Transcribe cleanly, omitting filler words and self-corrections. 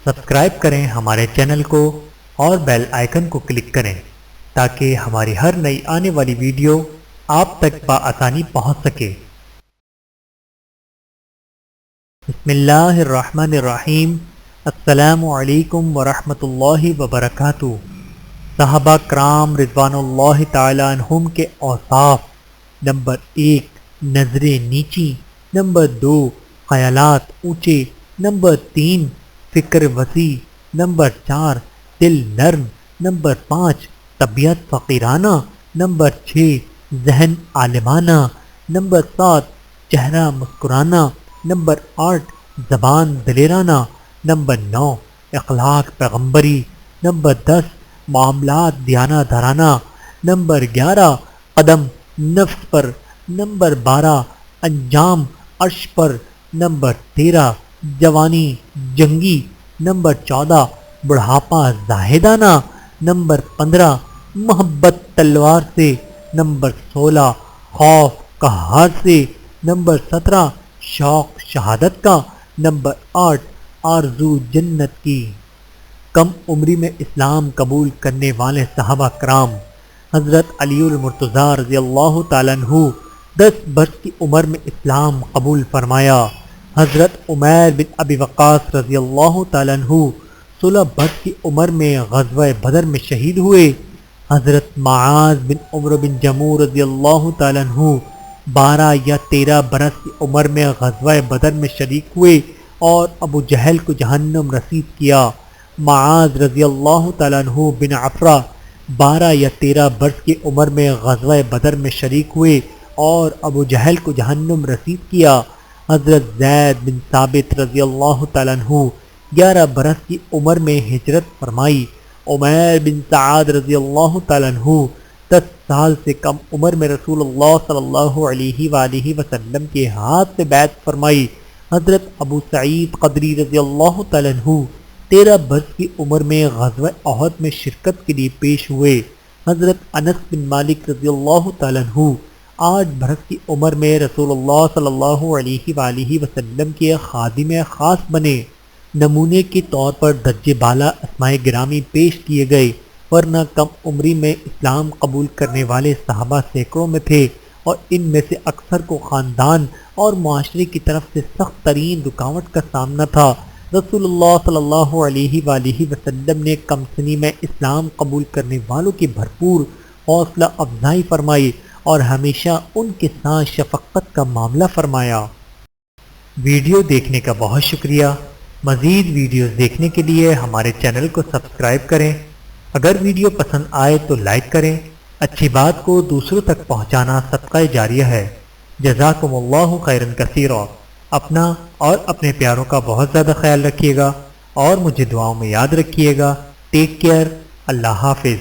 Subscribe کریں ہمارے channel کو اور بیل آئیکن کو کلک کریں تاکہ ہماری ہر نئی آنے والی ویڈیو آپ تک بآسانی پہنچ سکے۔ بسم اللہ الرحمن الرحیم۔ السلام علیکم ورحمۃ اللہ وبرکاتہ۔ صحابہ کرام رضوان اللہ تعالی عنہم کے اوصاف: نمبر 1 نظریں نیچی، نمبر 2 خیالات اونچے، نمبر 3 فکر وسیع، نمبر 4 دل نرم، نمبر 5 طبیعت فقیرانہ، نمبر 6 ذہن عالمانہ، نمبر 7 چہرہ مسکرانہ، نمبر 8 زبان دلیرانہ، نمبر 9 اخلاق پیغمبری، نمبر 10 معاملات دیانہ دھرانہ، نمبر 11 قدم نفس پر، نمبر 12 انجام عرش پر، نمبر 13 جوانی جنگی، نمبر 14 بڑھاپا زاہدانہ، نمبر 15 محبت تلوار سے، نمبر 16 خوف قہار سے، نمبر 17 شوق شہادت کا، نمبر 8 آرزو جنت کی۔ کم عمری میں اسلام قبول کرنے والے صحابہ کرام: حضرت علی المرتضیٰ رضی اللہ تعالیٰ عنہ 10 برس کی عمر میں اسلام قبول فرمایا۔ حضرت عمیر بن ابی وقاص رضی اللہ تعالیٰ عنہ 16 برس کی عمر میں غزوہ بدر میں شہید ہوئے۔ حضرت معاذ بن عمرو بن جموح رضی اللہ تعالیٰ عنہ 12 یا 13 برس کی عمر میں غزوہ بدر میں شریک ہوئے اور ابو جہل کو جہنم رسید کیا۔ معاذ رضی اللہ تعالیٰ عنہ بن عفرہ 12 یا 13 برس کی عمر میں غزوہ بدر میں شریک ہوئے اور ابو جہل کو جہنم رسید کیا۔ حضرت زید بن ثابت رضی اللہ تعالیٰ عنہ 11 برس کی عمر میں ہجرت فرمائی۔ عمیر بن سعد رضی اللہ تعالیٰ عنہ 10 سال سے کم عمر میں رسول اللہ صلی اللہ علیہ وآلہ وسلم کے ہاتھ سے بیعت فرمائی۔ حضرت ابو سعید خدری رضی اللہ تعالیٰ عنہ 13 برس کی عمر میں غزوہ احد میں شرکت کے لیے پیش ہوئے۔ حضرت انس بن مالک رضی اللہ تعالیٰ عنہ 8 برس کی عمر میں رسول اللہ صلی اللہ علیہ وآلہ وسلم کے خادم خاص بنے۔ نمونے کے طور پر درجہ بالا اسماء گرامی پیش کیے گئے، ورنہ کم عمری میں اسلام قبول کرنے والے صحابہ سینکڑوں میں تھے اور ان میں سے اکثر کو خاندان اور معاشرے کی طرف سے سخت ترین رکاوٹ کا سامنا تھا۔ رسول اللہ صلی اللہ علیہ وآلہ وسلم نے کم سنی میں اسلام قبول کرنے والوں کی بھرپور حوصلہ افزائی فرمائی اور ہمیشہ ان کے ساتھ شفقت کا معاملہ فرمایا۔ ویڈیو دیکھنے کا بہت شکریہ۔ مزید ویڈیوز دیکھنے کے لیے ہمارے چینل کو سبسکرائب کریں۔ اگر ویڈیو پسند آئے تو لائک کریں۔ اچھی بات کو دوسروں تک پہنچانا صدقہ جاریہ ہے۔ جزاکم اللہ خیرا کثیرا۔ اپنا اور اپنے پیاروں کا بہت زیادہ خیال رکھیے گا اور مجھے دعاؤں میں یاد رکھیے گا۔ Take care. اللہ حافظ۔